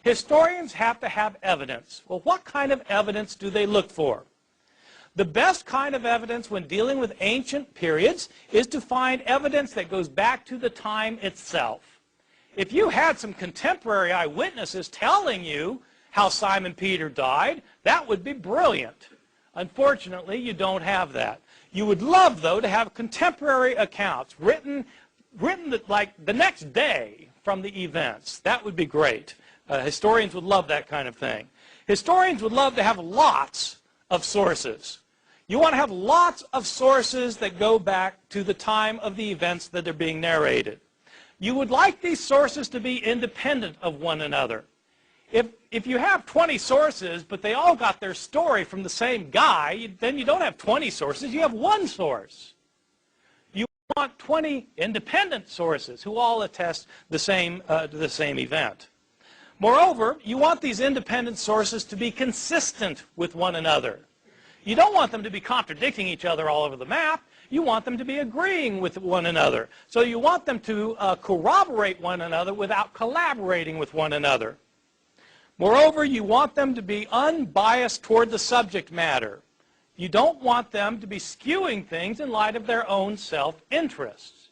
Historians have to have evidence. Well, what kind of evidence do they look for? The best kind of evidence when dealing with ancient periods is to find evidence that goes back to the time itself. If you had some contemporary eyewitnesses telling you how Simon Peter died, that would be brilliant. Unfortunately, you don't have that. You would love, though, to have contemporary accounts written like the next day from the events. That would be great. Historians would love that kind of thing. Historians would love to have lots of sources. You want to have lots of sources that go back to the time of the events that are being narrated. You would like these sources to be independent of one another. If you have 20 sources, but they all got their story from the same guy, then you don't have 20 sources, you have one source. You want 20 independent sources who all attest to the same event. Moreover, you want these independent sources to be consistent with one another. You don't want them to be contradicting each other all over the map. You want them to be agreeing with one another. So you want them to corroborate one another without collaborating with one another. Moreover, you want them to be unbiased toward the subject matter. You don't want them to be skewing things in light of their own self-interests.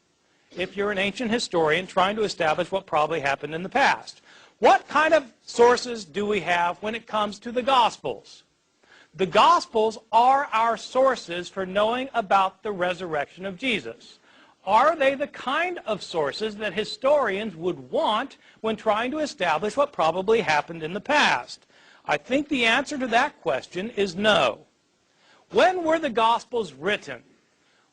If you're an ancient historian trying to establish what probably happened in the past. What kind of sources do we have when it comes to the Gospels? The Gospels are our sources for knowing about the resurrection of Jesus. Are they the kind of sources that historians would want when trying to establish what probably happened in the past? I think the answer to that question is no. When were the Gospels written?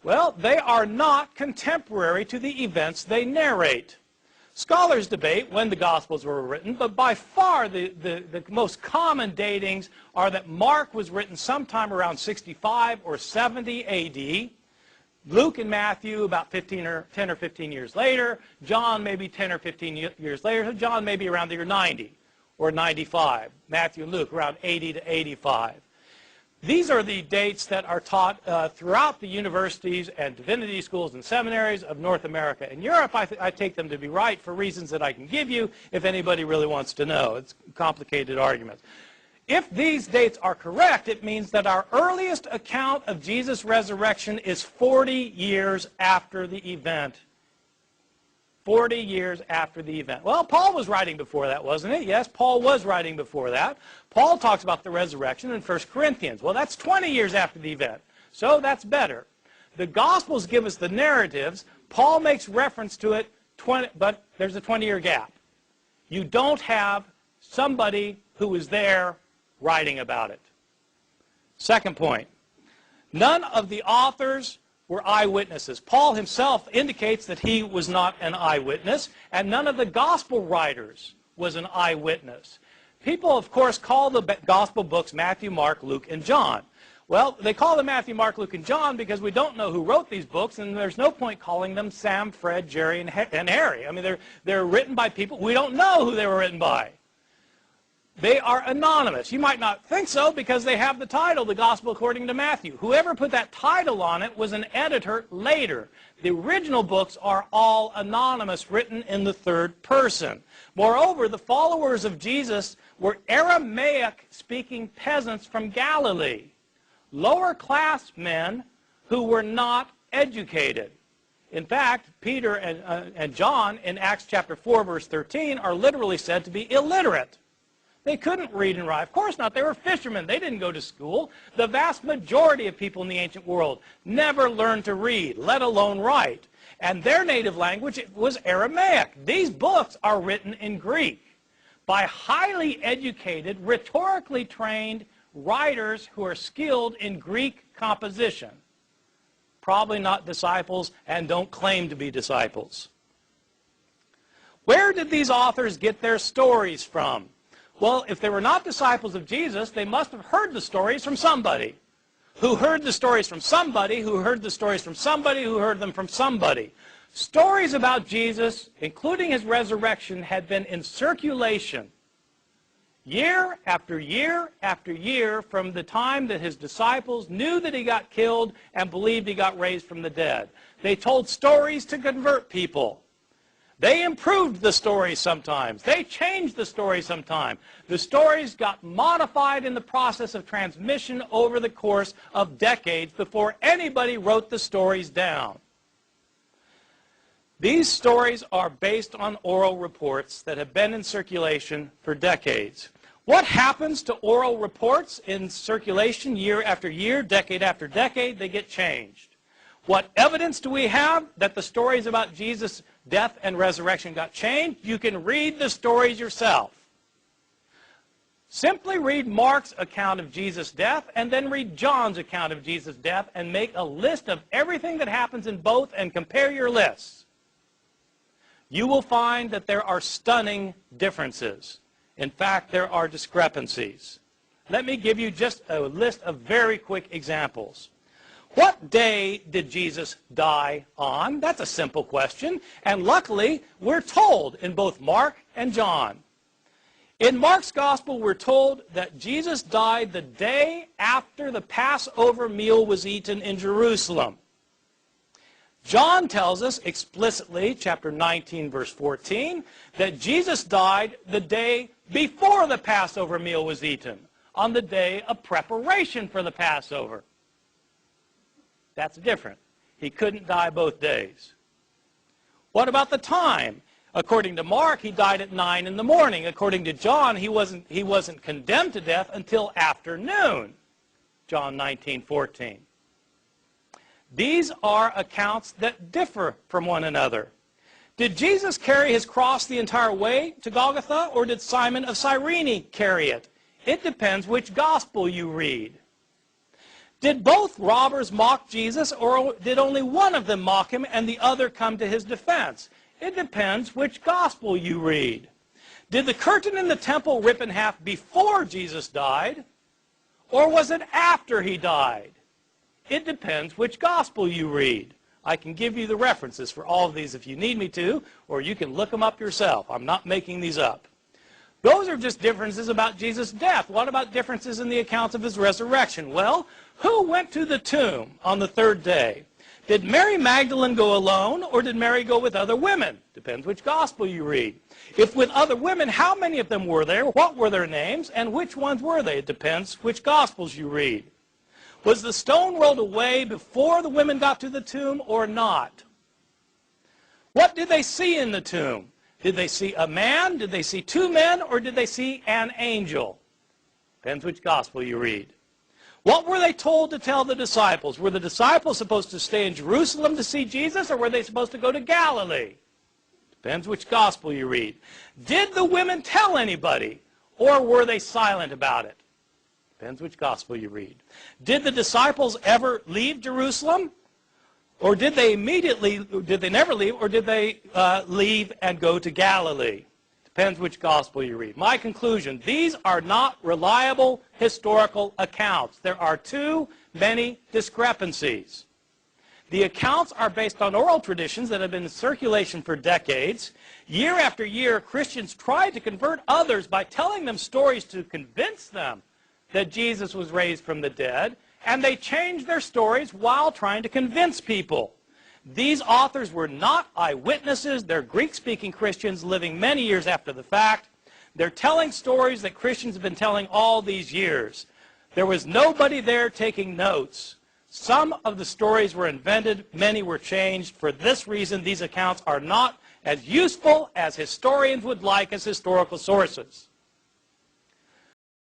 Well, they are not contemporary to the events they narrate. Scholars debate when the Gospels were written, but by far the most common datings are that Mark was written sometime around 65 or 70 A.D., Luke and Matthew about 10 or 15 years later, John maybe 10 or 15 years later, so John maybe around the year 90 or 95, Matthew and Luke around 80 to 85. These are the dates that are taught throughout the universities and divinity schools and seminaries of North America and Europe. I take them to be right for reasons that I can give you if anybody really wants to know. It's complicated arguments. If these dates are correct, it means that our earliest account of Jesus' resurrection is 40 years after the event. 40 years after the event. Well, Paul was writing before that, wasn't it? Yes, Paul was writing before that. Paul talks about the resurrection in 1 Corinthians. Well, that's 20 years after the event. So that's better. The Gospels give us the narratives. Paul makes reference to it, but there's a 20-year gap. You don't have somebody who was there writing about it. Second point. None of the authors were eyewitnesses. Paul himself indicates that he was not an eyewitness, and none of the gospel writers was an eyewitness. People, of course, call the gospel books Matthew, Mark, Luke, and John. Well, they call them Matthew, Mark, Luke, and John because we don't know who wrote these books, and there's no point calling them Sam, Fred, Jerry, and Harry. I mean, they're written by people we don't know who they were written by. They are anonymous. You might not think so because they have the title, The Gospel According to Matthew. Whoever put that title on it was an editor later. The original books are all anonymous, written in the third person. Moreover, the followers of Jesus were Aramaic-speaking peasants from Galilee, lower-class men who were not educated. In fact, Peter and John in Acts chapter 4, verse 13 are literally said to be illiterate. They couldn't read and write. Of course not. They were fishermen. They didn't go to school. The vast majority of people in the ancient world never learned to read, let alone write. And their native language was Aramaic. These books are written in Greek by highly educated, rhetorically trained writers who are skilled in Greek composition. Probably not disciples and don't claim to be disciples. Where did these authors get their stories from? Well, if they were not disciples of Jesus, they must have heard the stories from somebody. Who heard the stories from somebody, who heard the stories from somebody, who heard them from somebody. Stories about Jesus, including his resurrection, had been in circulation year after year after year from the time that his disciples knew that he got killed and believed he got raised from the dead. They told stories to convert people. They improved the stories sometimes. They changed the story sometimes. The stories got modified in the process of transmission over the course of decades before anybody wrote the stories down. These stories are based on oral reports that have been in circulation for decades. What happens to oral reports in circulation year after year, decade after decade? They get changed. What evidence do we have that the stories about Jesus' death and resurrection got changed? You can read the stories yourself. Simply read Mark's account of Jesus' death and then read John's account of Jesus' death and make a list of everything that happens in both and compare your lists. You will find that there are stunning differences. In fact, there are discrepancies. Let me give you just a list of very quick examples. What day did Jesus die on? That's a simple question. And luckily, we're told in both Mark and John. In Mark's gospel, we're told that Jesus died the day after the Passover meal was eaten in Jerusalem. John tells us explicitly, chapter 19, verse 14, that Jesus died the day before the Passover meal was eaten, on the day of preparation for the Passover. That's different. He couldn't die both days. What about the time? According to Mark, he died at 9 in the morning. According to John, he wasn't condemned to death until afternoon. John 19:14. These are accounts that differ from one another. Did Jesus carry his cross the entire way to Golgotha, or did Simon of Cyrene carry it? It depends which gospel you read. Did both robbers mock Jesus, or did only one of them mock him and the other come to his defense? It depends which gospel you read. Did the curtain in the temple rip in half before Jesus died, or was it after he died? It depends which gospel you read. I can give you the references for all of these if you need me to, or you can look them up yourself. I'm not making these up. Those are just differences about Jesus' death. What about differences in the accounts of his resurrection? Well, who went to the tomb on the third day? Did Mary Magdalene go alone, or did Mary go with other women? Depends which gospel you read. If with other women, how many of them were there? What were their names? And which ones were they? It depends which gospels you read. Was the stone rolled away before the women got to the tomb or not? What did they see in the tomb? Did they see a man? Did they see two men? Or did they see an angel? Depends which gospel you read. What were they told to tell the disciples? Were the disciples supposed to stay in Jerusalem to see Jesus, or were they supposed to go to Galilee? Depends which gospel you read. Did the women tell anybody, or were they silent about it? Depends which gospel you read. Did the disciples ever leave Jerusalem? Or did they never leave, or did they leave and go to Galilee? Depends which gospel you read. My conclusion, these are not reliable historical accounts. There are too many discrepancies. The accounts are based on oral traditions that have been in circulation for decades. Year after year, Christians tried to convert others by telling them stories to convince them that Jesus was raised from the dead, and they changed their stories while trying to convince people. These authors were not eyewitnesses. They're Greek-speaking Christians living many years after the fact. They're telling stories that Christians have been telling all these years. There was nobody there taking notes. Some of the stories were invented, many were changed. For this reason, these accounts are not as useful as historians would like as historical sources.